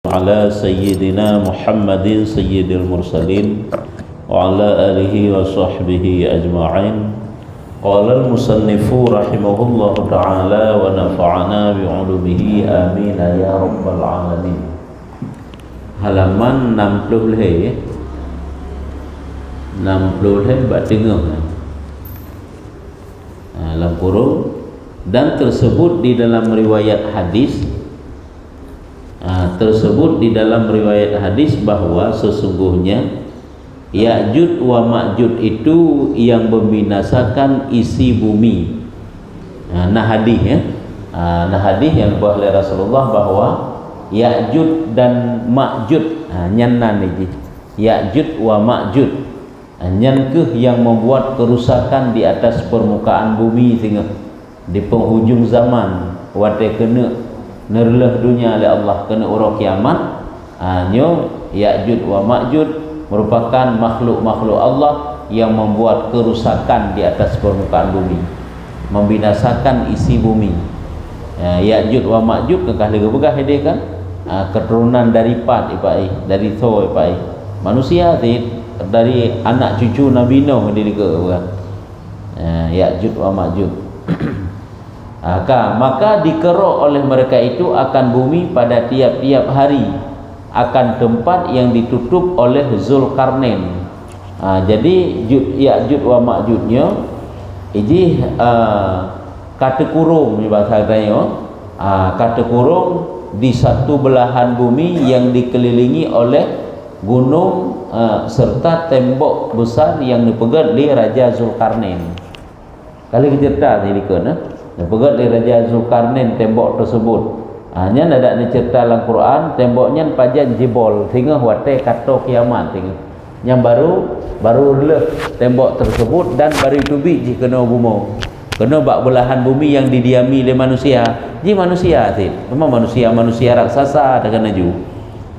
على سيدنا محمد سيد المرسلين وعلى آله وصحبه أجمعين. قال المصنف رحمه الله تعالى ونفعنا بعلومه آمين يا رب العالمين. Halaman 60 bat tengah dalam kurung, dan tersebut di dalam riwayat hadis bahwa sesungguhnya Ya'jud wa Ma'jud itu yang membinasakan isi bumi. Nah hadis yang dibawa oleh Rasulullah bahwa Ya'jud dan Ma'jud nyanan ini Ya'jud wa Ma'jud nyankeh yang membuat kerusakan di atas permukaan bumi sehingga di penghujung zaman wate kena nerleh dunia oleh Allah, kena urang kiamat. Nyo Ya'jud wa Ma'jud merupakan makhluk-makhluk Allah yang membuat kerusakan di atas permukaan bumi, membinasakan isi bumi. Ya'jud wa Ma'jud kekah lega-begah dia kan, keturunan dari Pad ipai, dari Tho ipai, manusia dari anak cucu Nabi Nuh dia lega bukan. Ya'jud wa Ma'jud. Maka dikerok oleh mereka itu akan bumi pada tiap-tiap hari akan tempat yang ditutup oleh Zulkarnain. Jadi Ya'jud wa Ma'judnya ini kata kurung ni bahasa katanya, kata kurung di satu belahan bumi yang dikelilingi oleh gunung serta tembok besar yang dipegat oleh Raja Zulkarnain. Kali cerita ni dikena dipegat oleh Raja Zulkarnain tembok tersebut. Hanya ada cerita dalam Quran temboknya pajan jebol sehingga wate kata kiamat sehingga yang baru leh tembok tersebut, dan baru itu biji kena bumi, kena bak belahan bumi yang didiami oleh manusia. Ji manusia sih memang manusia raksasa tak kena ju.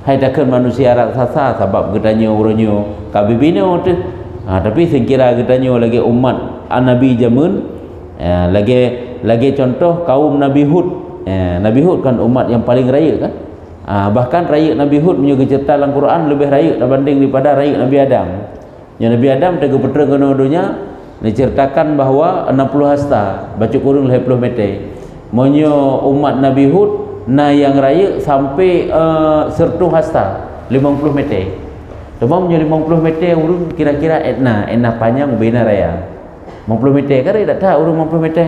Hai takkan manusia raksasa sebab gedanya urunyo kabibino tu. Tapi sekira gedanya lagi umat Nabi zaman lagi contoh kaum Nabi Hud. Nabi Hud kan umat yang paling raya kan. Bahkan raya Nabi Hud punya cerita dalam Quran lebih raya berbanding daripada raya Nabi Adam. Yang Nabi Adam tega petra kena dunia diceritakan bahawa 60 hasta baca kurung 50 meter. Monyo umat Nabi Hud na yang raya sampai 100 hasta 50 meter. Cuma punya 50 meter urung kira-kira etna panjang bina raya. 50 meter kan tak tahu urung 50 meter.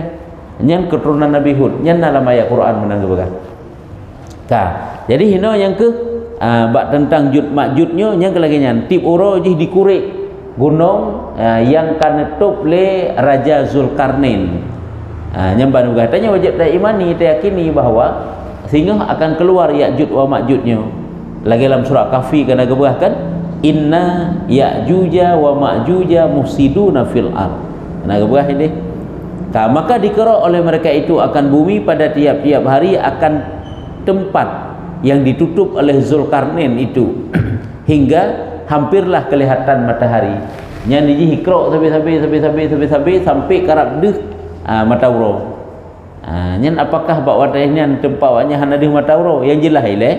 Yang keturunan Nabi Hud, yang dalam ayat Quran menang ke jadi hino yang ke bak tentang Jud Ma'judnya yang ke lagi nyan tip uro jih dikurek gunung yang kanetup le Raja Zulkarnain. Nyamban katanya wajib tak imani, tak yakini bahawa sehingga akan keluar Ya'jud wa Ma'judnya. Lagi dalam surah Kahfi kan ada bahkan inna Ya'juja wa Ma'juja mufsiduna fil ard. Nah gebah ini. Maka dikerok oleh mereka itu akan bumi pada tiap-tiap hari akan tempat yang ditutup oleh Zulkarnain itu hingga hampirlah kelihatan matahari. Yang dihikrok sampai karab deh matauro. Nyen apakah bak watahnya tempatnya hana deh matauro? Yang jelas ile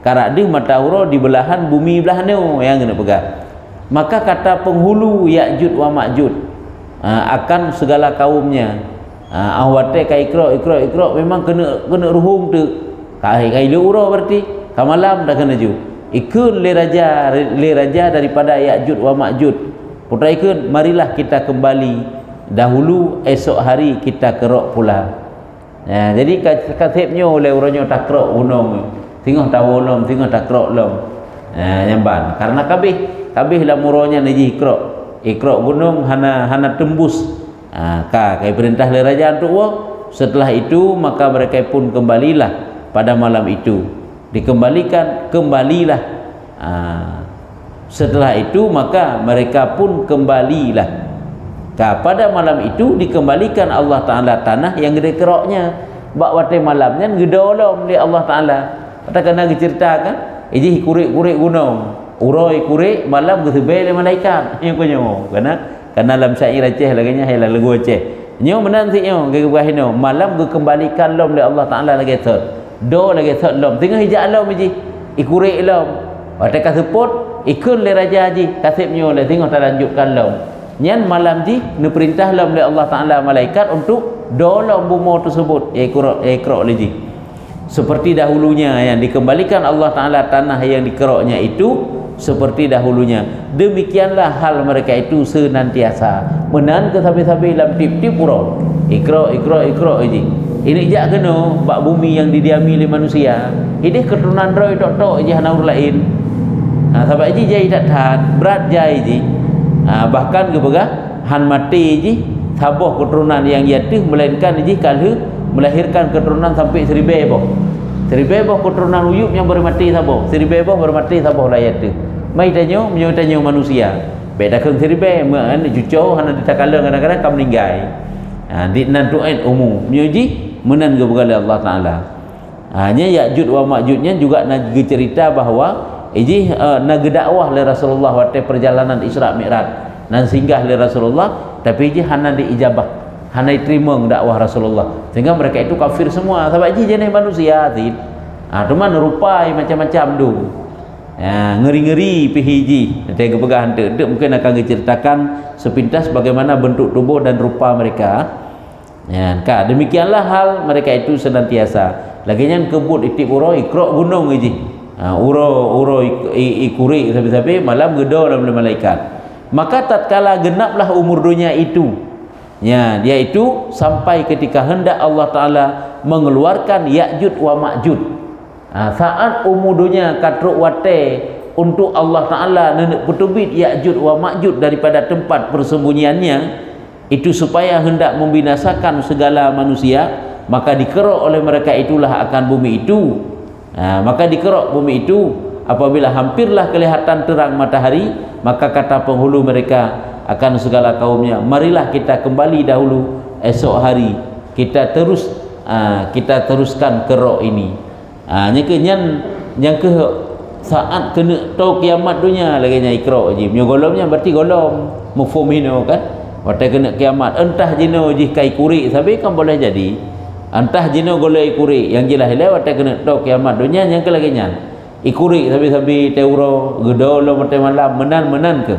karab deh matauro di belahan bumi belah nu yang kena pegang. Maka kata penghulu Ya'jud wa Ma'jud akan segala kaumnya awate kai ikrok memang kena ruhung tu kai uro berarti kamalam dah kena ju ikun le raja daripada Ya'jud wa Ma'jud putra ikun marilah kita kembali dahulu esok hari kita kerok pula. Jadi katibnya oleh orangnya tak kerok gunung tengok tawolom tengok tak kerok lom nyamban karena kabeh lah muronya ni ikrok gunung hana tembus kai perintah le raja untuk wah. Setelah itu maka mereka pun kembalilah pada malam itu kembalilah setelah itu maka mereka pun kembalilah pada malam itu dikembalikan Allah Ta'ala tanah yang gede keroknya bak wate malamnya gedolom di Allah Ta'ala. Kata kena diceritakan ini kurik-kurik gunung uroi kurik malam gesebel malaikat yang punya karena dalam syair Aceh lagi nya lagu Aceh nyo menan si nyo ke bahino malam ke kembalikan lom oleh Allah Taala lagi thot do lagi thot lom tengah hijak lom ji ikurek lam wate kaseput ikun le raja haji kasipnyo le tengok tak lanjutkan lam nyan malam ji ne perintah lam oleh Allah Taala malaikat untuk dolong bumi tersebut ikra le ji seperti dahulunya yang dikembalikan Allah Taala tanah yang dikeroknya itu seperti dahulunya. Demikianlah hal mereka itu senantiasa menan ke sabi-sabi dalam tip-tip pura ikra je ini jak kena bak bumi yang didiami oleh manusia ini keturunan roy tok-tok je hana orang lain sebab je jai tak tahan berat jai je bahkan ke begah han mati je sabah keturunan yang jatuh melainkan je kalau melahirkan keturunan sampai 1000 boh 1000 boh keturunan uyup yang bermati sabah 1000 boh bermati sabah lah jatuh mai tanyo menyo manusia beda keung 1000 men juco hana ditakala kadang-kadang kam meninggal di nan tu'ain umum menyoji menan ke begala Allah Taala hanya Ya'juj wa Ma'jujnya juga nak cerita bahawa nak dakwah oleh Rasulullah waktu perjalanan Isra Mi'raj nan singgah oleh Rasulullah tapi hana diijabah hana diterima dakwah Rasulullah sehingga mereka itu kafir semua sebab jenis manusia tin cuman rupai macam-macam tu ngeri-ngeri pihiji nanti kepegah hantu mungkin akan diceritakan sepintas bagaimana bentuk tubuh dan rupa mereka demikianlah hal mereka itu senantiasa laginya kebut itip uro ikrok gunung iji uro ikuri sabi-sabi malam gedo dalam malaikat maka tatkala genaplah umur dunia itu dia itu sampai ketika hendak Allah Taala mengeluarkan Ya'juj wa Ma'juj saat umur dunia katruk wate untuk Allah Taala nenek petubit Ya'juj wa Ma'juj daripada tempat persembunyiannya itu supaya hendak membinasakan segala manusia maka dikerok oleh mereka itulah akan bumi itu maka dikerok bumi itu apabila hampirlah kelihatan terang matahari maka kata penghulu mereka akan segala kaumnya marilah kita kembali dahulu esok hari kita teruskan kerok ini yang ke saat kena tau kiamat dunia lagi nya ikra je golomnya berarti golom mufhumino kan waktu kena kiamat entah jino jih kai kuri sabi kan boleh jadi entah jino golai kuri yang jelas le waktu kena tau kiamat dunia yang ke lagi nya ikuri sabi teuro gedolo mate malam menan ke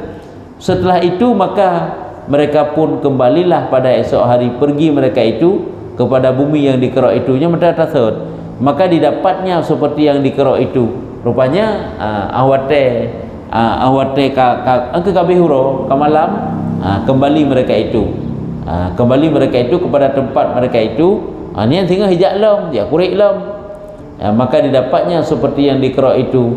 setelah itu maka mereka pun kembalilah pada esok hari pergi mereka itu kepada bumi yang dikerok itunya mereka tasud maka didapatnya seperti yang dikerok itu rupanya awate angke kabehuro kamalam kembali mereka itu kepada tempat mereka itu ni yang tinggal hijak lam dia kurik lam maka didapatnya seperti yang dikerok itu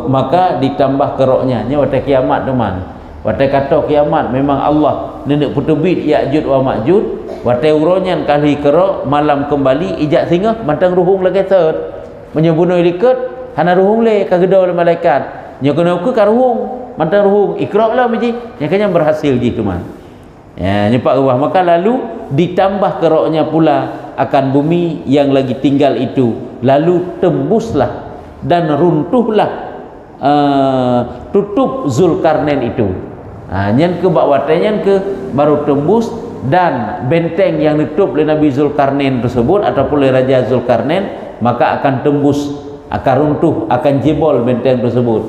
maka ditambah keroknya ni waktu kiamat teman waktu kata kiamat memang Allah nenek putubit Ya'juj wa Ma'juj waktu uronya kali kerok malam kembali ijak singa mantang ruhung lagi set menyebunoi liket hana ruhung le kageda oleh malaikat nya kena ke karuhung mantang ruhung ikra lah miji nyakanya berhasil ji teman nyepak ruah maka lalu ditambah keroknya pula akan bumi yang lagi tinggal itu lalu tembuslah dan runtuhlah tutup Zulkarnain itu nyen ke bakwatenya ke baru tembus dan benteng yang ditutup oleh Nabi Zulkarnain tersebut ataupun oleh Raja Zulkarnain maka akan tembus akan runtuh akan jebol benteng tersebut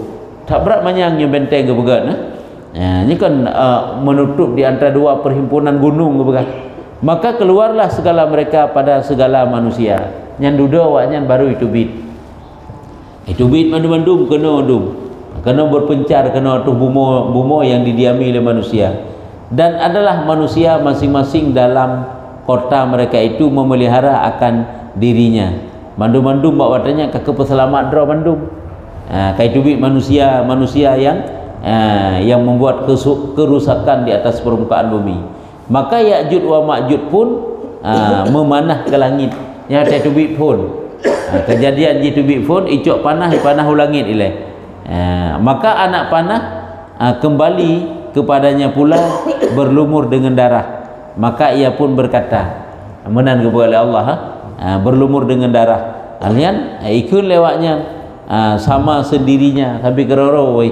tak berat manyangnya benteng ke begat ini kan menutup di antara dua perhimpunan gunung ke begat maka keluarlah segala mereka pada segala manusia nyan duda waknya baru itu bit mandum kena berpencar kena tuh bumo yang didiami oleh manusia dan adalah manusia masing-masing dalam kota mereka itu memelihara akan dirinya mandum bawa watanya ke peselamat dra mandum kai tubit manusia yang membuat kerusakan di atas permukaan bumi maka Ya'juj wa Ma'juj pun memanah ke langit yang ada tubit pun kejadian di tubit pun icok panah langit ile maka anak panah kembali kepadanya pula berlumur dengan darah maka ia pun berkata menan kepada Allah berlumur dengan darah alian ikut lewatnya sama sendirinya tapi keroro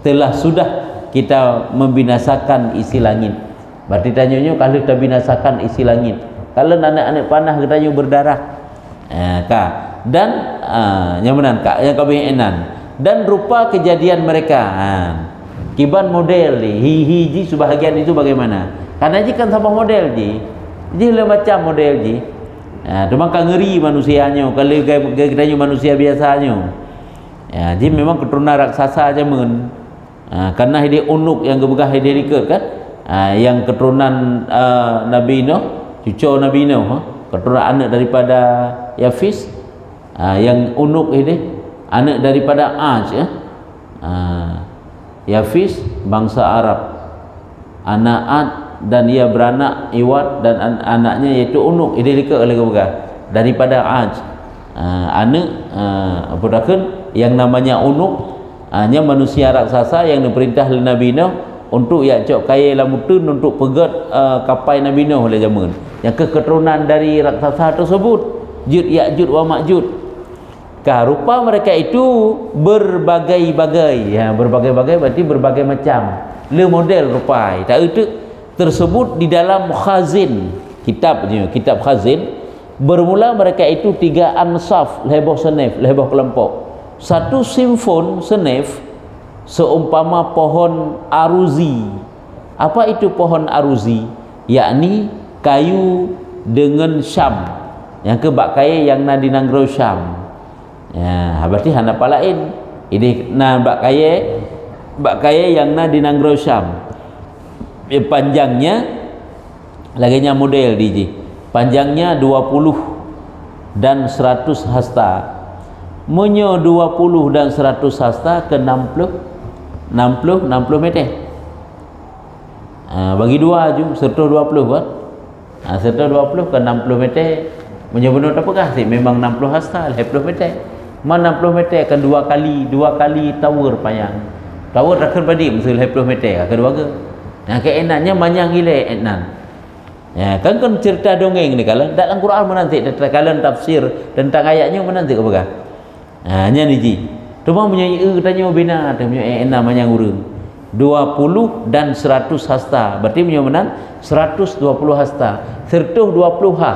telah sudah kita membinasakan isi langit berarti tanyanya kalau kita binasakan isi langit kalau anak-anak panah kita berdarah dan nyamanan kak yang kabeh enan dan rupa kejadian mereka kiban model ni hiji sebahagian itu bagaimana karena ji kan sama model ji macam model ji cuma kan ngeri manusianya kalau gaya manusia biasanya jadi memang keturunan raksasa aja karena dia unuk yang gebegah dia diket kan yang keturunan Nabi Nuh cucu Nabi Nuh keturunan anak daripada Yafis yang unuk ini anak daripada Aj Yafis bangsa Arab anak Ad dan ia beranak Iwad dan anaknya yaitu unuk ini diket oleh gebegah daripada Aj anak apa dakun yang namanya unuk hanya manusia raksasa yang diperintah oleh Nabi Nuh untuk cok kaya lamutun untuk pegat kapal Nabi Nuh oleh zaman yang keturunan dari raksasa tersebut Ya'jud wa Ma'jud rupa mereka itu berbagai-bagai berbagai-bagai berarti berbagai macam le model rupa tak itu tersebut di dalam khazin kitabnya kitab khazin bermula mereka itu 3 ansaf leboh senef leboh kelompok satu simfon senef seumpama pohon aruzi. Apa itu pohon aruzi? Yakni kayu dengan Syam yang kebak kaya yang na dinanggro Syam berarti hanapa lain ini na bak kaya yang na dinanggro Syam panjangnya laginya model DJ panjangnya 20 dan 100 hasta menyo 20 dan 100 hasta ke 60 meter bagi dua jum serta 20 kan serta 20 ke 60 meter menyo benar apakah sih memang 60 hasta 20 meter mana 60 meter akan dua kali tower panjang tower akan badi mesti 20 meter kedua ke keenaknya manjang gile enan kan cerita dongeng ni kalau dalam Quran menanti kalau tafsir tentang ayatnya menanti apakah hanya ni ji cuma menyanyi tanya bina tanya namanya urang 20 dan 100 hasta berarti menyemenan 120 hasta serta 20 ha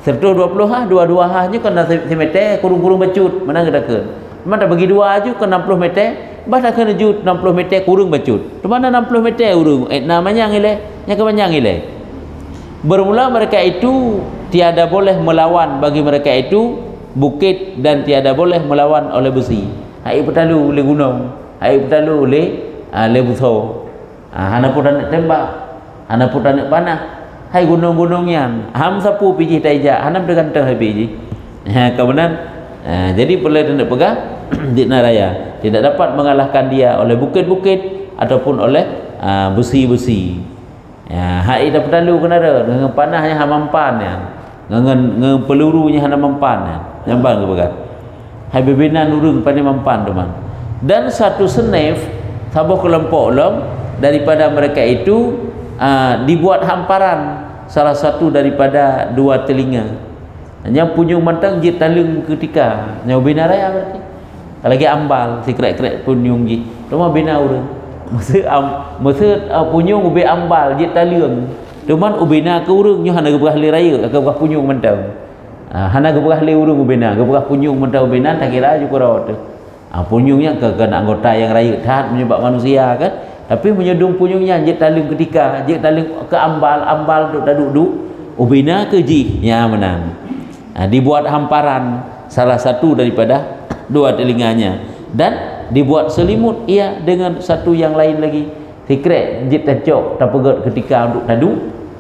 serta 20 ha dua-dua ha nya kena meter kurung-kurung becut mana gedakeun mana bagi dua aju ke 60 meter bahasa kena jut 60 meter kurung becut di mana 60 meter urang namanya ngile nya kepanjang ngile bermula mereka itu tiada boleh melawan bagi mereka itu bukit dan tiada boleh melawan oleh besi hai petalu oleh gunung hai petalu oleh buso hana pun nak tembak hana pun nak panah hai gunung-gunungnya ham sapu piji taija hana berganteng hai piji kemudian jadi perlu nak pegang di naraya tidak dapat mengalahkan dia oleh bukit-bukit ataupun oleh besi-besi hai dah petalu kenara dengan panahnya hamampan dengan pelurunya hana mempan nyambang ke bagat hai bebenan urang pandai mempan teman dan satu senef sabuh kelompok lom daripada mereka itu dibuat hamparan salah satu daripada dua telinga yang punyung mantang jit talung ketika nyau bina raya berarti lagi ambal si krek-krek punyung ji cuma bina urang maksud punyung ubi ambal jit talung cuman ubina ke urang nyo hana gebah li raya ke gebah punyung mentau hana gebah li urang ubina gebah punyung mentau ubina tak kira ju kurau tu punyungnya ke anggota yang raya taat menyebab manusia kan tapi menyedung punyungnya jit talung ketika jit talung ke ambal duduk ubina ke ji nya menang dibuat hamparan salah satu daripada dua telinganya dan dibuat selimut ia dengan satu yang lain lagi secret jit tacok tapegat ketika untuk tadu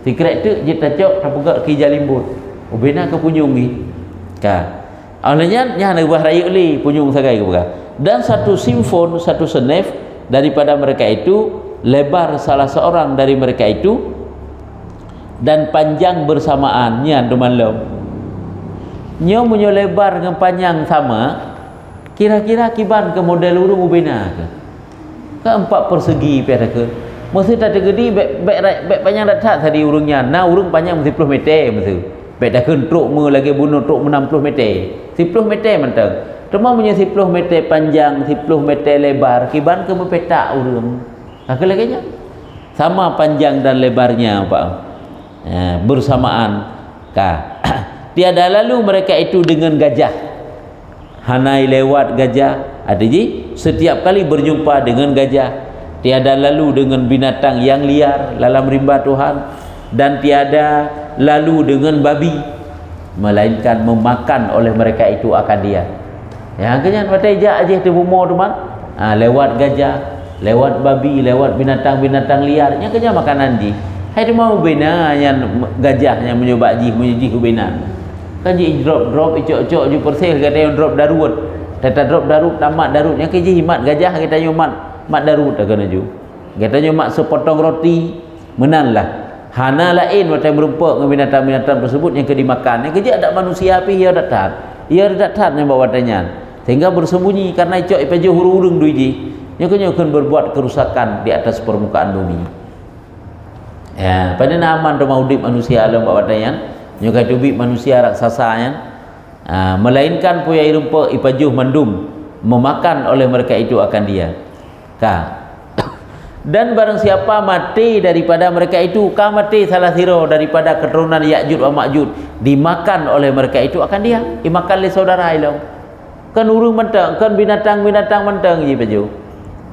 secret tu jit tacok tapegat ke jalimbut ubina ke punyung ni ka olehnya nya nak buah raya li punyung sagai ke dan satu simfon satu senef daripada mereka itu lebar salah seorang dari mereka itu dan panjang bersamaannya teman-teman nyo munyo lebar dengan panjang sama kira-kira kiban ke model urung ubina ke 4 persegi pada ke mesti tak gede bek panjang dak tadi urungnya nah urung panjang 10 meter mesti bek dah kentruk me lagi bunuh truk 60 meter 10 meter mentang cuma punya 10 meter panjang 10 meter lebar kiban ke mepetak urung ke laginya sama panjang dan lebarnya Pak bersamaan ka tiada lalu mereka itu dengan gajah hanai lewat gajah, ada ji setiap kali berjumpa dengan gajah, tiada lalu dengan binatang yang liar dalam rimba Tuhan, dan tiada lalu dengan babi, melainkan memakan oleh mereka itu akan dia. Ya, kenyan patai jak aje tu bumo tu man. Lewat gajah, lewat babi, lewat binatang-binatang liar, nya kenyan makanan ji. Hai tu mau bina yang gajah yang menyobak ji menyiji ku bina. Kan ji drop icok-icok ju persel kata yang drop darut. Tata drop darut tamat darut nya ke ji himat gajah kita nyo mat darut dah kena ju. Kita nyo mat sepotong roti menanlah. Hana lain macam berupa dengan binatang-binatang tersebut yang ke dimakan. Yang kerja ada manusia api ia datang. Ia datang yang bawa tanya. Sehingga bersembunyi karena icok ipajo hurung duiji. Yang akan berbuat kerusakan di atas permukaan bumi. Ya, pada aman rumah udip manusia alam bawa tanya. Yang kadubik manusia raksasa yang melainkan punya rupa ipajuh mandum memakan oleh mereka itu akan dia. Dan barang siapa mati daripada mereka itu, mati salah siro daripada keturunan Ya'juj wa Ma'juj, dimakan oleh mereka itu akan dia, dimakan oleh saudara ilau. Kan urung mentang, kan binatang-binatang mentang je paju.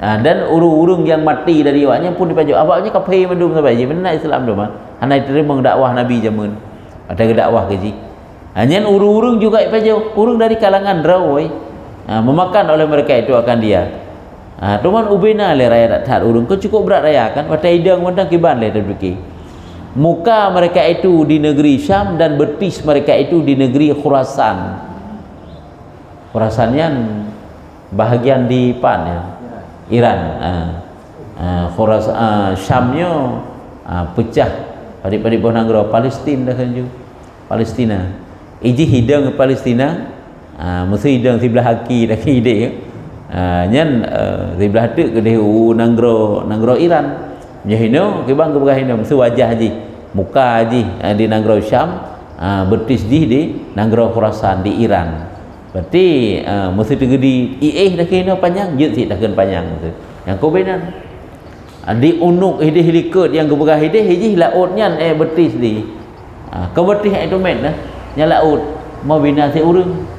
Dan urung-urung yang mati dari awaknya pun dipaju. Abaknya kapai mendum sampai je benar Islam tu mah. Hanai terima dakwah Nabi zaman. Ada dakwah ke ji. Hanya urung-urung juga paju, urung dari kalangan rawai. Memakan oleh mereka itu akan dia. Tuan ubina le raya tak urung kau cukup berat raya kan pada idang mandang kiban le terfikir. Muka mereka itu di negeri Syam dan betis mereka itu di negeri Khurasan. Khurasan yang bahagian di pan ya. Iran. Khurasan Syamnya pecah pada negara Palestin dah kan ju. Palestina. Iji hidang Palestina mesti hidang sebelah haki dah ide ya. Nyan sebelah tu ke dia nanggro Iran jahino ke bang ke berahino mesti wajah haji muka haji di nanggro Syam betis di nanggro Khurasan di Iran berarti mesti tegedi dah kena panjang jut sik dah kena panjang tu yang kau benan di unuk hidih likut yang ke berah hidih hiji laut nyan betis di kau betis itu met dah nya laut mau bina si urang.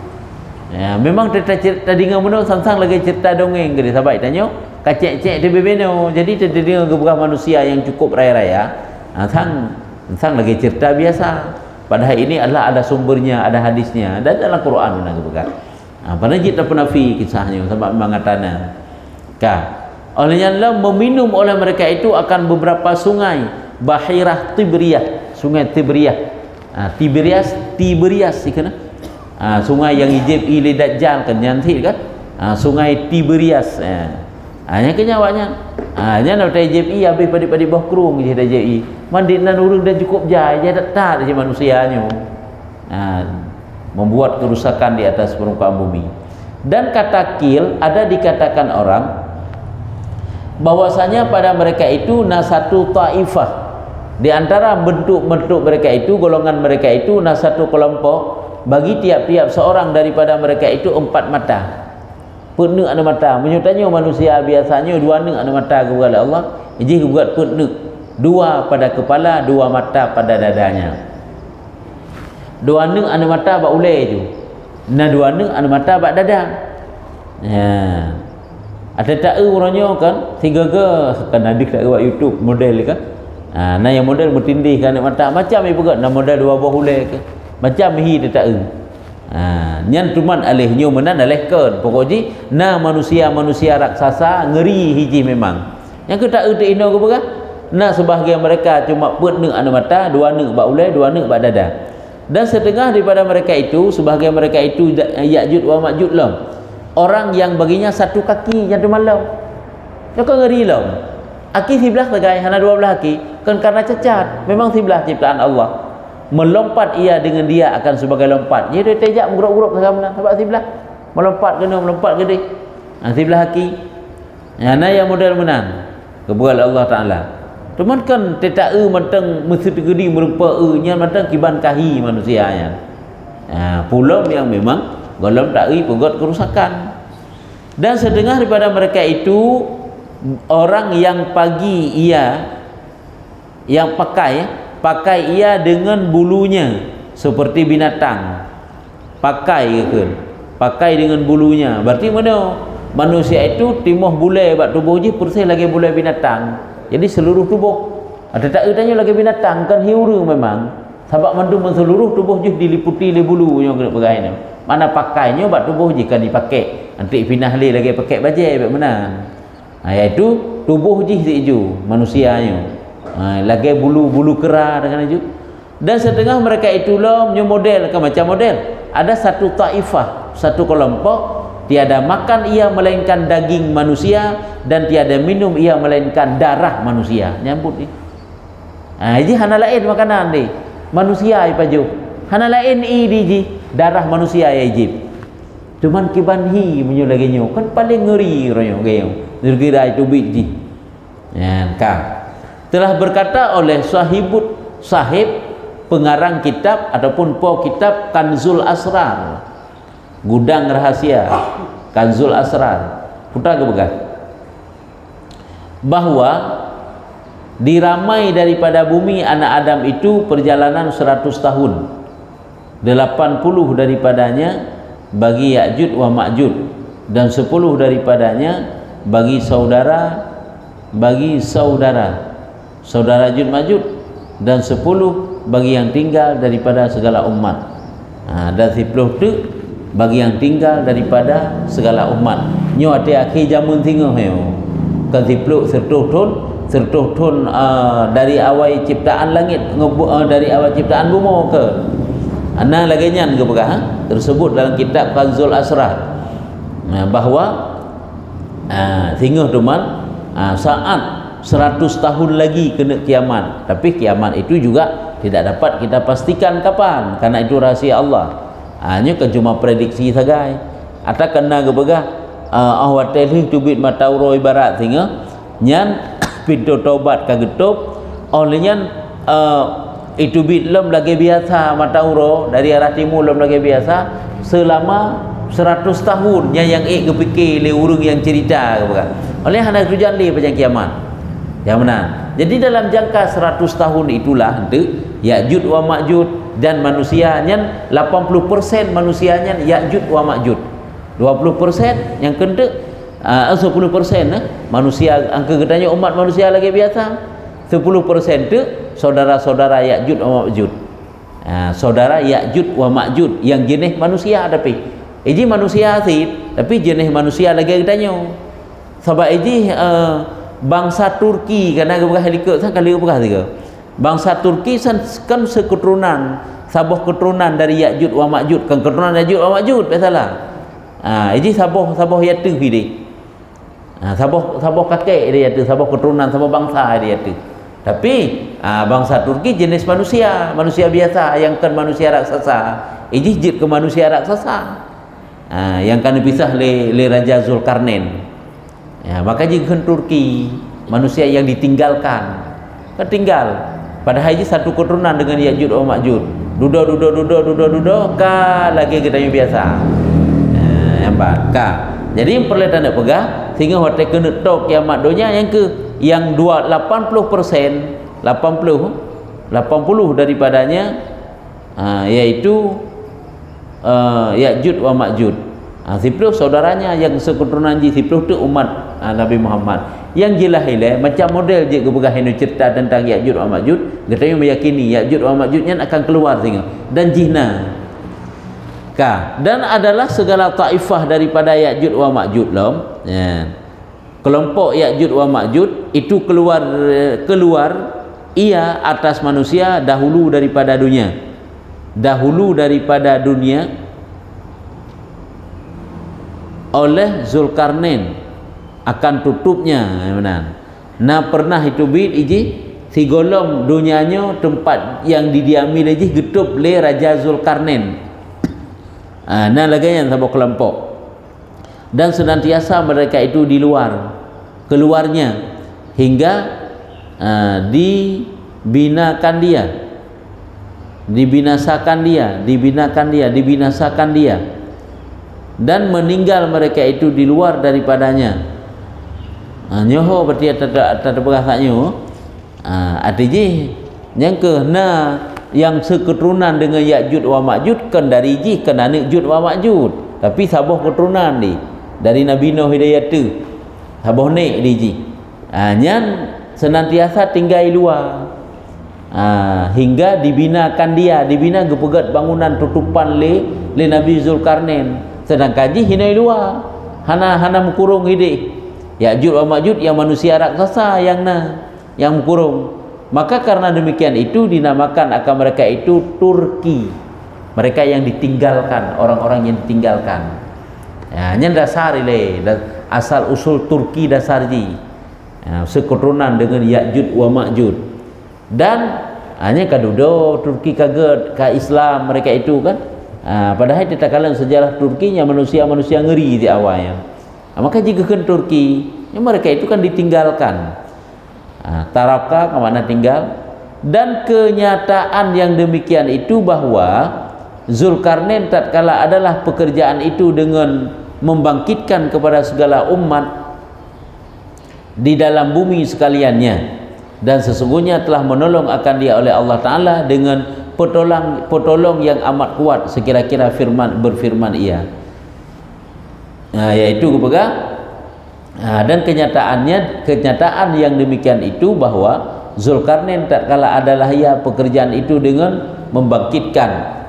Ya, memang cerita dengar menurut sang-sang lagi cerita dongeng ke dia sahabat tanya kacek-cek dia bebeno jadi terdengar keberah manusia yang cukup raya-raya sang lagi cerita biasa padahal ini adalah ada sumbernya ada hadisnya dan dalam Quran benar keberah pada cerita penafi kisahnya sebab mengatakan olehnya Allah meminum oleh mereka itu akan beberapa sungai Bahirah Tibriyah sungai Tibriyah Tiberias ikana sungai yang Egypt ili Dajjal kan nyanti kan sungai Tiberias hanya kenyawanya hanya nak Egypt habis pada bawah kerung je Egypt mandinan urang dah cukup jai dia tak je manusianya membuat kerusakan di atas permukaan bumi. Dan kata kil ada dikatakan orang bahwasanya pada mereka itu nasatu taifah di antara bentuk-bentuk mereka itu golongan mereka itu nasatu kelompok bagi tiap-tiap seorang daripada mereka itu 4 mata. Penuh ada mata. Menyutanya manusia biasanya 2 nek ada mata kepada Allah. Jadi buat penuh 2 pada kepala, 2 mata pada dadanya. 2 nek ada mata bak ulai tu. Nah 2 nek ada mata bak dada. Ada tak orangnya kan 3 ke kan ada tak buat YouTube model kan. Nah yang model bertindih kan mata macam ibu kan model 2 buah ulai ke. Macam hi dia tak nyan tuman alihnya menan alihkan pokoknya na manusia raksasa ngeri hiji memang yang ke tak erti ino ke berah na sebahagian mereka cuma put nek anu mata 2 nek bak ulai 2 nek bak dada dan setengah daripada mereka itu sebahagian mereka itu Ya'juj wa Ma'juj lah orang yang baginya 1 kaki yang tu malam dia kan ngeri lah aki sebelah tegai hana 12 kaki kan karena cacat memang sebelah ciptaan Allah melompat ia dengan dia akan sebagai lompat dia tejak menguruk-uruk ke sana sebab sebelah melompat ke dia sebelah haki nah yang model menang kebual Allah Ta'ala teman kan tetak mentang mesti tegedi merupa nya mentang kiban kahi manusianya pulau yang memang golong tak pegot kerusakan dan sedengar daripada mereka itu orang yang pagi ia yang pakai ia dengan bulunya seperti binatang pakai ke pakai dengan bulunya. Berarti mana manusia itu timoh bulai buat tubuh je persis lagi bulai binatang. Jadi seluruh tubuh. Ada tak tanya lagi binatang kan hiura memang. Sebab mandu seluruh tubuh je diliputi oleh bulu yang kena pegai ni. Mana pakainya buat tubuh je kan dipakai. Nanti pinah lagi pakai bajai buat mana. Iaitu tubuh je hiju manusianya. Lagi bulu kera dengan hiju. Dan setengah mereka itulah punya model ke macam model. Ada satu taifah, satu kelompok tiada makan ia melainkan daging manusia dan tiada minum ia melainkan darah manusia. Nyambut ni. Ini hana lain makanan ni. Manusia ai paju. Hana lain di darah manusia ai jib. Cuman kibanhi menyo lagi nyo kan paling ngeri royo gayung. Dirgira itu biji. Ya, kan. Telah berkata oleh sahib pengarang kitab ataupun kitab Kanzul Asrar, gudang rahasia, Kanzul Asrar, putra kebegas, bahwa diramai daripada bumi anak Adam itu perjalanan 100 tahun, 80 daripadanya bagi Ya'jud wa Ma'jud dan 10 daripadanya bagi saudara Ya'jud Ma'jud dan 10 bagi yang tinggal daripada segala umat. Dan 10 tu bagi yang tinggal daripada segala umat. Nyo ati akhir zaman tengah yo. Kan 10 sertuh tun dari awal ciptaan langit dari awal ciptaan bumi ke. Ana lagi nyan ke bekah tersebut dalam kitab Kanzul Asrar. Bahawa tengah tu man saat 100 tahun lagi kena kiamat. Tapi kiamat itu juga tidak dapat kita pastikan kapan, karena itu rahasia Allah. Hanya kan cuma prediksi sagai. Atau kena gebegah ahwatel tubit matauro ibarat sehingga nyan pintu taubat kagetup olehnya itu bit lem lagi biasa matauro dari arah timur lem lagi biasa selama 100 tahun yang kepikir le urang yang cerita gebegah. Oleh hendak tujuan li macam kiamat. Yang benar. Jadi dalam jangka 100 tahun itulah Ya'jud wa Ma'jud dan manusianya 80% manusianya Ya'jud wa Ma'jud. 20% yang kena 10% manusia angka gedanya umat manusia lagi biasa. 10% tu saudara-saudara Ya'jud wa Ma'jud. Saudara Ya'jud wa Ma'jud yang jenis manusia tapi ini manusia asid tapi jenis manusia lagi gedanya. Sebab ini bangsa Turki kan agak helikopter kan kali berkah tiga. Bangsa Turki kan seketurunan sabuh keturunan dari Ya'jud wa Ma'jud, kan keturunan Ya'jud wa Ma'jud biasalah. Ini sabuh yatu hidi. Sabuh kakek dia yatu, sabuh keturunan sabuh bangsa dia yatu. Tapi bangsa Turki jenis manusia biasa yang kan manusia raksasa. Ini jid ke manusia raksasa. Yang kan dipisah le Raja Zulkarnain. Ya, maka jika Turki manusia yang ditinggalkan ketinggal padahal ini satu keturunan dengan Ya'jud wa Ma'jud duda ka lagi kita yang biasa yang baka. Jadi yang perlu tanda pegah sehingga hotel kena tok kiamat dunia yang 80% 80 daripadanya yaitu Ya'jud wa Ma'jud. 10 saudaranya yang seketurunan 10 tu umat Nabi Muhammad. Yang jelas ile macam model je kebegah ini cerita tentang Ya'jud wa Ma'jud, kita meyakini Ya'jud wa Ma'judnya akan keluar sehingga dan jihna. Dan adalah segala taifah daripada Ya'jud wa Ma'jud lom. Ya. Kelompok Ya'jud wa Ma'jud itu keluar ia atas manusia dahulu daripada dunia. Oleh Zulkarnain akan tutupnya benar. Nah pernah itu bid iji si golom dunianya tempat yang didiami lagi getup le Raja Zulkarnain. Nah lagi yang sebuah kelompok dan senantiasa mereka itu di luar keluarnya hingga dibinasakan dia dan meninggal mereka itu di luar daripadanya. Nyoho berarti tak ada berasanya. Artinya yang ke yang seketurunan dengan Ya'jud wa Ma'jud kan dari ji kan anak Jud wa Ma'jud, tapi sabah keturunan di dari Nabi Nuh hidayah tu sabah naik di ji. Nyan senantiasa tinggal di luar. Hingga dibina gepegat bangunan tutupan le Nabi Zulkarnain, sedangkan ji hinai luar hana mukurung hidih Ya'jud wa Ma'jud yang manusia raksasa yang mukurung. Maka karena demikian itu dinamakan akan mereka itu Turki, mereka yang ditinggalkan, orang-orang yang ditinggalkan. Nyen dasar ile asal usul Turki dasar ji seketurunan dengan Ya'jud wa Ma'jud. Dan hanya kadudo Turki kaget ke Islam mereka itu kan. Padahal kita kala sejarah Turkinya manusia-manusia ngeri di awalnya. Maka jika kan Turki mereka itu kan ditinggalkan. Tarabka kemana tinggal. Dan kenyataan yang demikian itu bahwa Zulkarnain tatkala adalah pekerjaan itu dengan membangkitkan kepada segala umat di dalam bumi sekaliannya, dan sesungguhnya telah menolong akan dia oleh Allah Ta'ala dengan petolong yang amat kuat, sekira-kira berfirman ia, yaitu kepada dan kenyataan yang demikian itu bahwa Zulkarnain tatkala adalah ia pekerjaan itu dengan membangkitkan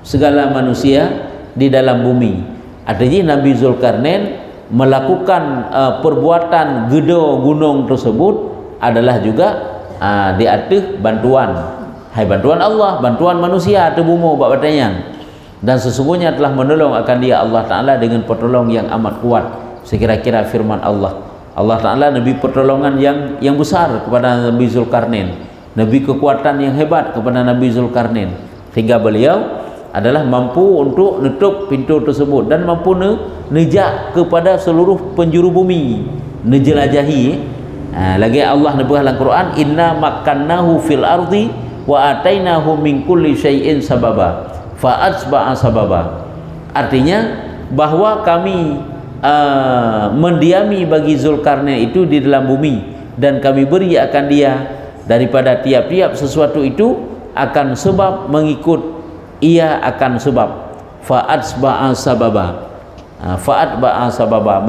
segala manusia di dalam bumi. Artinya Nabi Zulkarnain melakukan perbuatan gedo gunung tersebut adalah juga di atas bantuan Allah, bantuan manusia atau bumi buat batanya, dan sesungguhnya telah menolong akan dia Allah Ta'ala dengan pertolong yang amat kuat, sekira-kira firman Allah Ta'ala Nabi pertolongan yang besar kepada Nabi Zulkarnain, Nabi kekuatan yang hebat kepada Nabi Zulkarnain, sehingga beliau adalah mampu untuk nutup pintu tersebut dan mampu nejak kepada seluruh penjuru bumi, nejelajahi. Lagi Allah nebah dalam Quran, inna makkannahu fil ardi wa atainahu min kulli syai'in sababa fa asba'a sababa. Artinya bahwa kami mendiami bagi Zulkarnain itu di dalam bumi, dan kami beri akan dia daripada tiap-tiap sesuatu itu akan sebab mengikut ia akan sebab fa'atba'a sababa, fa'atba'a sababa,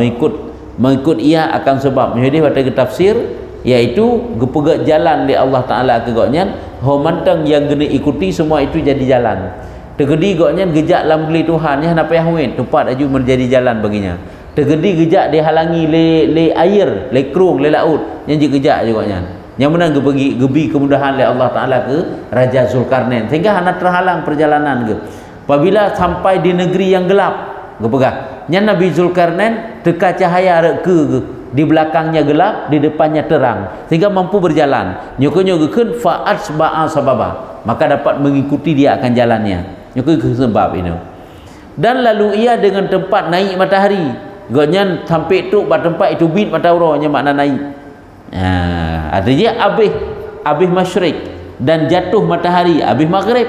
mengikut ia akan sebab. Jadi pada tafsir yaitu gepegat jalan di Allah Ta'ala kegoknya homantang yang gena ikuti semua itu jadi jalan. Tegedi goknya gejak lam geli Tuhan ya napa yang wet tepat aju menjadi jalan baginya. Tegedi gejak dihalangi le air, le krung, le laut yang gejak juga nya. Yang menang gebi kemudahan oleh Allah Ta'ala ke Raja Zulkarnain, sehingga hana terhalang perjalanan ke. Apabila sampai di negeri yang gelap, gepegah nya Nabi Zulkarnain teka cahaya ke di belakangnya gelap, di depannya terang, sehingga mampu berjalan. Nyoko-nyokeun fa'atsba'a sababa, maka dapat mengikuti dia akan jalannya. Nyoko sebab ini. Dan lalu ia dengan tempat naik matahari, goknya sampai tu pada tempat itu bit matahari makna naik. Artinya abih masyrik dan jatuh matahari abih maghrib,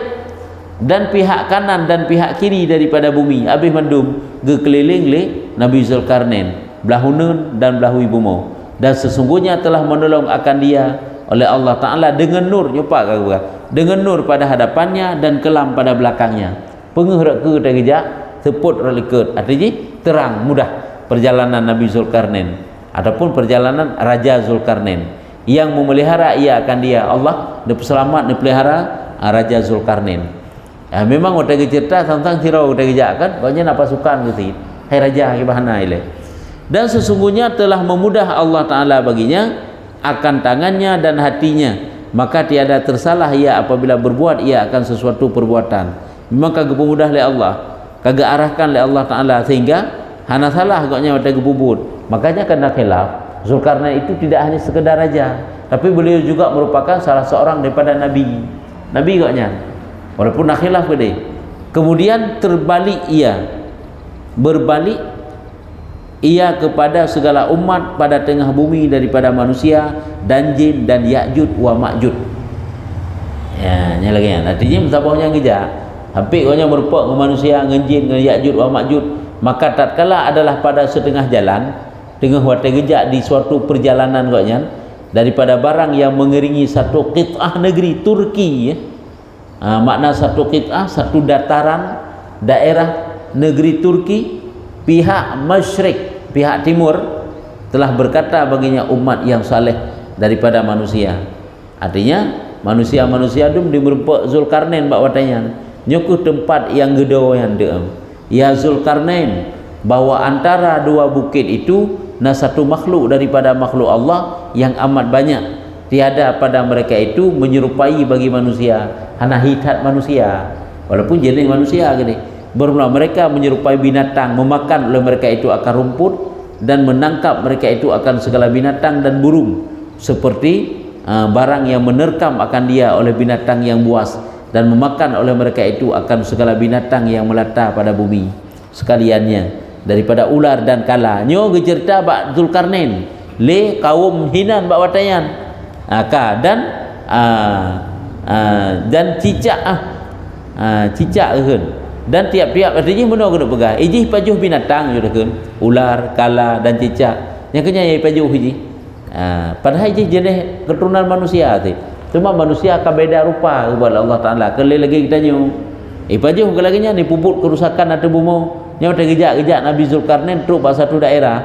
dan pihak kanan dan pihak kiri daripada bumi abih mendum gekeliling le Nabi Zulkarnain belahunun dan belahu ibumu, dan sesungguhnya telah menolong akan dia oleh Allah Ta'ala dengan nur, nyopak dengan nur pada hadapannya dan kelam pada belakangnya, pengerak ke tergejak seput raliket. Artinya terang mudah perjalanan Nabi Zulkarnain ataupun perjalanan Raja Zulkarnain yang memelihara ia akan dia Allah selamat dipelihara Raja Zulkarnain. Memang udah cerita tentang tirau udah kan, pokoknya apa sukan gitu. Hai raja gimana ile. Dan sesungguhnya telah memudah Allah Ta'ala baginya akan tangannya dan hatinya, maka tiada tersalah ia apabila berbuat ia akan sesuatu perbuatan. Memang kagak pemudah oleh Allah, kagak arahkan oleh Allah Ta'ala, sehingga hana salah agaknya ada gebubut. Makanya kena khilaf, Zulkarnain itu tidak hanya sekedar raja, tapi beliau juga merupakan salah seorang daripada nabi agaknya, walaupun nak khilaf gede. Kemudian berbalik ia kepada segala umat pada tengah bumi daripada manusia dan jin dan Ya'jud wa Ma'jud. Ya, nya lagi ya. Artinya musabahnya ngejak. Hampir orangnya merupak dengan manusia, dengan jin, dengan Ya'jud wa Ma'jud. Maka tatkala adalah pada setengah jalan, tengah watai gejak di suatu perjalanan koknya daripada barang yang mengiringi satu qit'ah negeri Turki ya. Makna satu qit'ah, satu dataran daerah negeri Turki. Pihak masyrik, pihak timur telah berkata baginya umat yang saleh daripada manusia. Artinya manusia-manusia dum di merempek Zulkarnain bak watayan nyukuh tempat yang gedoyan deum. Ya Zulkarnain, bahwa antara dua bukit itu satu makhluk daripada makhluk Allah yang amat banyak. Tiada pada mereka itu menyerupai bagi manusia, hana hitat manusia walaupun jenis manusia gini. Bermula mereka menyerupai binatang, memakan oleh mereka itu akar rumput dan menangkap mereka itu akan segala binatang dan burung, seperti barang yang menerkam akan dia oleh binatang yang buas, dan memakan oleh mereka itu akan segala binatang yang melata pada bumi sekaliannya daripada ular dan kala. Nyo gecerita bak Zulkarnain le kaum hinan bak watayan dan cicak cicak kan. Dan tiap-tiap artinya mana kena pegang ijih pajuh binatang juga kan, ular, kala dan cicak yang kena yang pajuh ijih. Padahal ijih jenis keturunan manusia tu, cuma manusia akan beda rupa kepada Allah Ta'ala. Kelih lagi kita nyu pajuh kelaginya ni puput kerusakan atau bumo nyawa tergejak-gejak Nabi Zulkarnain truk bahasa satu daerah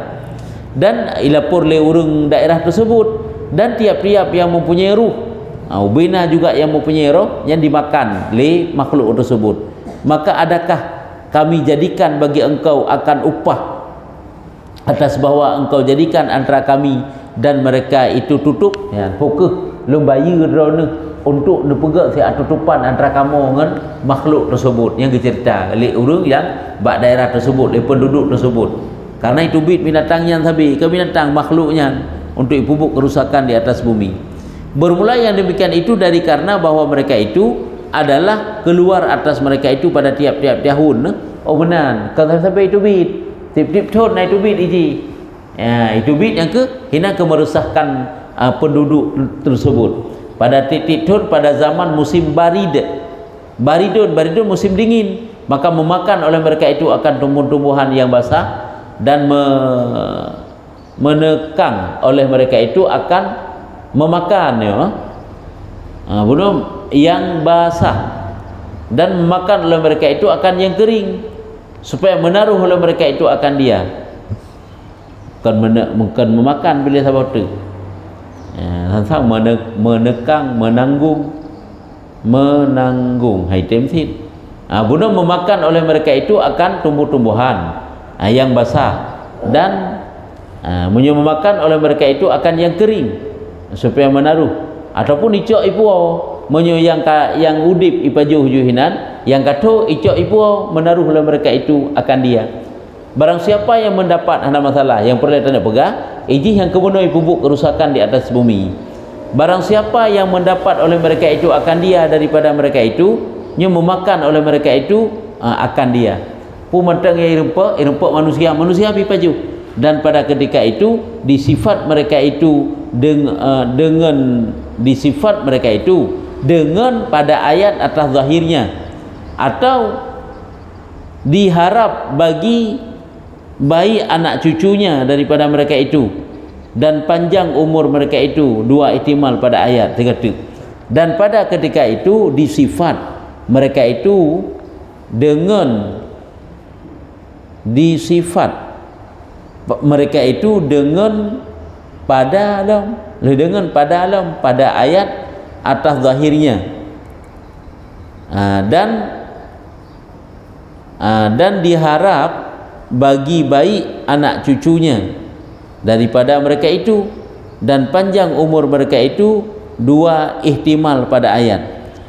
dan ilapur le urang daerah tersebut, dan tiap-tiap yang mempunyai ruh, ubina juga yang mempunyai roh yang dimakan le makhluk tersebut. Maka adakah kami jadikan bagi engkau akan upah atas bahwa engkau jadikan antara kami dan mereka itu tutup ya pokok lumbayu drone untuk nepegak si tutupan antara kamu dengan makhluk tersebut yang dicerita oleh orang yang bak daerah tersebut, oleh penduduk tersebut, karena itu bit binatangnya tapi ke binatang makhluknya untuk ipubuk kerusakan di atas bumi. Bermula yang demikian itu dari karena bahwa mereka itu adalah keluar atas mereka itu pada tiap-tiap tahun. Oh benar, kalau sampai itu bit tip-tip tahun naik itu bit iji ya, itu bit yang hina kemerusahkan penduduk tersebut pada titik tahun pada zaman musim baridun musim dingin, maka memakan oleh mereka itu akan tumbuh-tumbuhan yang basah dan menekang oleh mereka itu akan memakan ya belum yang basah, dan memakan oleh mereka itu akan yang kering, supaya menaruh oleh mereka itu akan dia bukan memakan bila sahabat tu tentang menekang menanggung hai temsit bunuh memakan oleh mereka itu akan tumbuh-tumbuhan yang basah, dan memakan oleh mereka itu akan yang kering supaya menaruh, ataupun icok ipu menyo yang udip ipajuh juhinan yang kata icok ipu menaruh oleh mereka itu akan dia. Barang siapa yang mendapat ada masalah yang perlu tanda pegah ijih yang kemudian pupuk kerusakan di atas bumi. Barang siapa yang mendapat oleh mereka itu akan dia daripada mereka itu yang memakan oleh mereka itu akan dia. Pumantang yang irempak manusia pipaju, dan pada ketika itu disifat mereka itu dengan disifat mereka itu dengan pada ayat atas zahirnya, atau diharap bagi baik anak cucunya daripada mereka itu, dan panjang umur mereka itu, dua ihtimal pada ayat terkata. Dan pada ketika itu disifat mereka itu dengan pada alam pada ayat atas zahirnya, dan diharap bagi baik anak cucunya daripada mereka itu, dan panjang umur mereka itu, dua ihtimal pada ayat,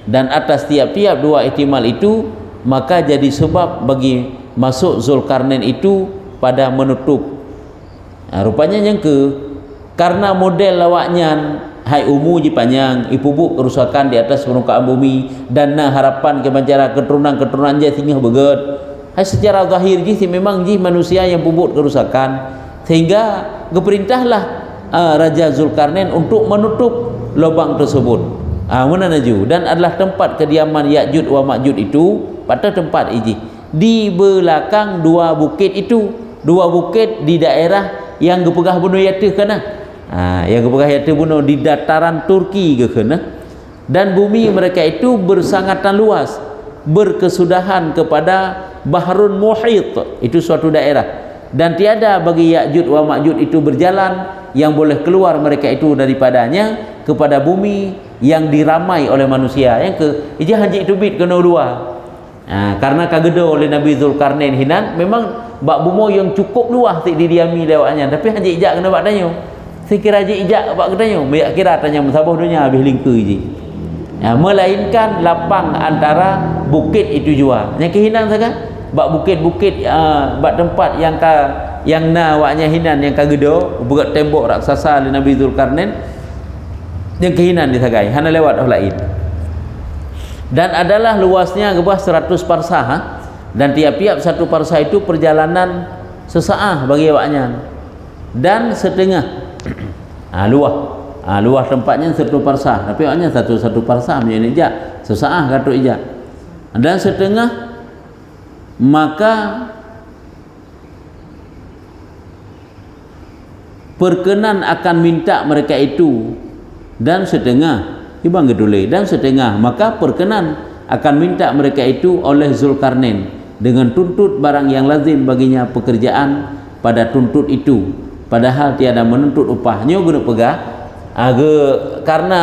dan atas tiap-tiap dua ihtimal itu maka jadi sebab bagi masuk Zulkarnain itu pada menutup. Rupanya yang karena model lawaknya hai umu ji panjang ipubuk kerusakan di atas permukaan bumi, dan harapan kemancara keturunan je tinggal beget hai secara zahir ji memang ji manusia yang pubuk kerusakan, sehingga keperintahlah Raja Zulkarnain untuk menutup lubang tersebut menanaju, dan adalah tempat kediaman Ya'juj wa Ma'juj itu pada tempat ini di belakang dua bukit itu, dua bukit di daerah yang gepegah bunuh yatih kana yang gepegah yatih bunuh di dataran Turki ke kana, dan bumi mereka itu bersangatan luas, berkesudahan kepada Bahrun Muhit, itu suatu daerah, dan tiada bagi Ya'juj wa Ma'juj itu berjalan yang boleh keluar mereka itu daripadanya kepada bumi yang diramai oleh manusia. Yang ke ija haji itu bit kena luar. Karena kagedo oleh Nabi Zulkarnain hinan memang bak bumo yang cukup luas tik didiami lewatnya, tapi haji ijak kena bak tanya. Sekira haji ijak bak tanya, biak kira tanya musabah dunia habis lingku ji. Melainkan lapang antara bukit itu jua. Yang kehinan sangat bak bukit-bukit bak tempat yang waknya hinan yang kagedo buat tembok raksasa oleh Nabi Zulkarnain yang kehinan disagai hana lewat lain. Dan adalah luasnya gebah 100 parsah, dan tiap-tiap satu parsah itu perjalanan sesaah bagi awaknya, dan setengah luas tempatnya 1 parsah, tapi awaknya satu parsah menjadi ijak sesaah kata ijak, dan setengah. Maka perkenan akan minta mereka itu, dan setengah ibang gedule, dan setengah maka perkenan akan minta mereka itu oleh Zulkarnain dengan tuntut barang yang lazim baginya pekerjaan pada tuntut itu, padahal tiada menuntut upahnya guna pegah karena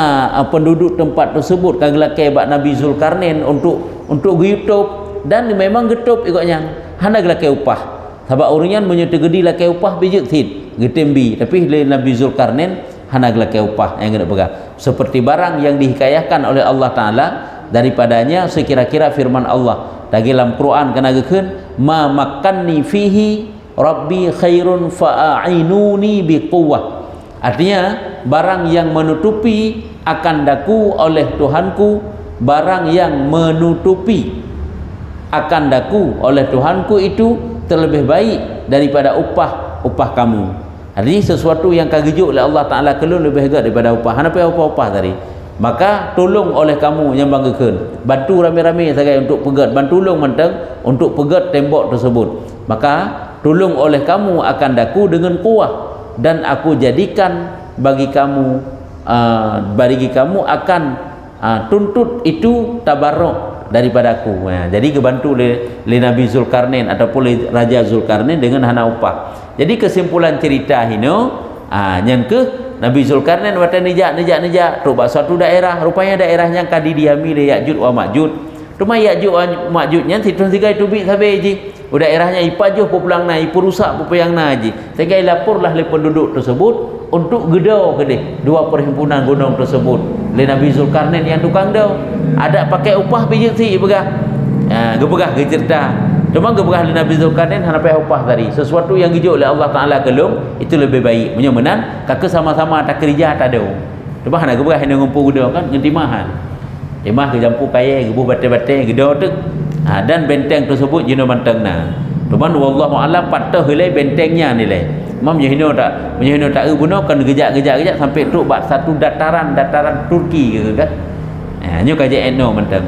penduduk tempat tersebut kagelakai bak Nabi Zulkarnain untuk YouTube, dan memang getup ikutnya hana gelakai upah sebab orangnya menyertegedi lakai upah bijak tid getembi, tapi Nabi Zulkarnain hana gelakai upah yang kena pegang seperti barang yang dihikayahkan oleh Allah Ta'ala daripadanya sekira-kira firman Allah dalam Quran kena gekeun ma makanni fihi rabbi khairun fa'ainuni biquwwah, artinya barang yang menutupi akan daku oleh Tuhanku, barang yang menutupi akan daku oleh Tuhanku itu terlebih baik daripada upah kamu. Jadi sesuatu yang kagejuk oleh Allah Ta'ala kelun lebih hebat daripada upah. Hana payah upah tadi. Maka tolong oleh kamu yang banggakan, bantu rame-rame sagai untuk pegat, bantu tolong menteng untuk pegat tembok tersebut. Maka tolong oleh kamu akan daku dengan kuah, dan aku jadikan bagi kamu akan tuntut itu tabarruk daripada aku. Jadi kebantu oleh Nabi Zulkarnain ataupun oleh Raja Zulkarnain dengan hana upah. Jadi kesimpulan cerita hino yang ke Nabi Zulkarnain watan nejak tu suatu daerah, rupanya daerah yang kadi diami oleh Ya'juj wa Ma'juj. Cuma Ya'juj wa Ma'jujnya situn sigai tu bit sabe ji. Daerahnya ipajuh pulang na ipu rusak pupayang na ji. Sigai laporlah le penduduk tersebut untuk gedau kedeh dua perhimpunan gunung tersebut. Le Nabi Zulkarnain yang tukang dau ada pakai upah bijak si begah. Gebegah ke cerita. Cuma gebegah le Nabi Zulkarnain hana payah upah tadi. Sesuatu yang gejuk oleh Allah Taala kelung itu lebih baik. Punya menan kakak sama-sama tak kerja tak ada. Coba hana gebegah hena ngumpul gedau kan ngentimahan. Timah ke jampu kaya gebuh batai-batai gedau tek. Dan benteng tersebut jino mantengna. Cuman wallahu alam patah helai bentengnya nilai. Mam jahino tak bunuh kan gejak sampai tu bak satu dataran Turki ke kan. Nyo kaji eno menteng.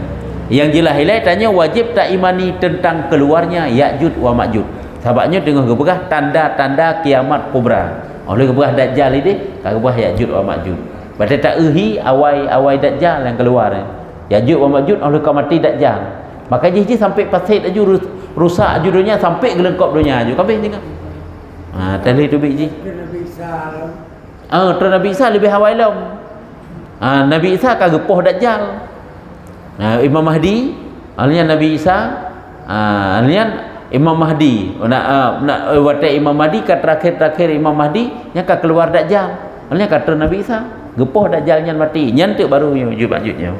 Yang jelas hilai tanya wajib tak imani tentang keluarnya Ya'juj wa Ma'juj. Sebabnya tengah gebegah tanda-tanda kiamat kubra. Oleh gebegah Dajjal ini, kak gebegah Ya'juj wa Ma'juj. Berarti tak awai Dajjal yang keluar. Ya'juj wa Ma'juj oleh kau mati Dajjal. Maka jadi sampai pasir aju rusak aju dunia sampai gelengkap dunia aju. Kabeh tengok. Tadi tu biji. Nabi Isa. Nabi Isa lebih awal lom. Nabi Isa kagepoh Dajjal. Imam Mahdi, alnya Nabi Isa, alnya Imam Mahdi. Nak watai Imam Mahdi kat terakhir Imam Mahdi nya ka keluar Dajjal. Alnya kata Nabi Isa, gepoh Dajjalnya mati. Nyantuk baru wujud-wujudnya.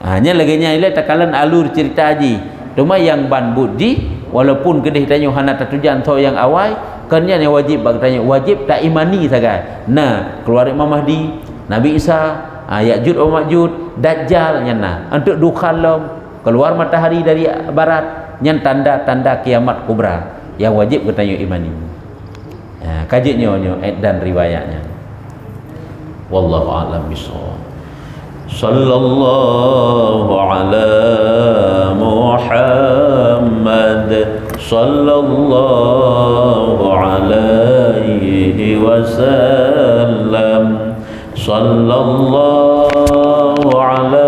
Hanya lagi nya takalan alur cerita haji. Cuma yang ban budi walaupun kedih tanya hana tatujan so yang awal kerana yang wajib bagi tanya wajib tak imani sagai. Nah, keluar Imam Mahdi, Nabi Isa, Ya'juj wa Ma'juj, Dajjal nyana. Untuk dukhalom keluar matahari dari barat nyan tanda-tanda kiamat kubra yang wajib bertanya imani. Kajinya dan riwayatnya. Wallahu a'lam bishawab. Sallallahu ala Muhammad sallallahu alaihi wasallam sallallahu وعلى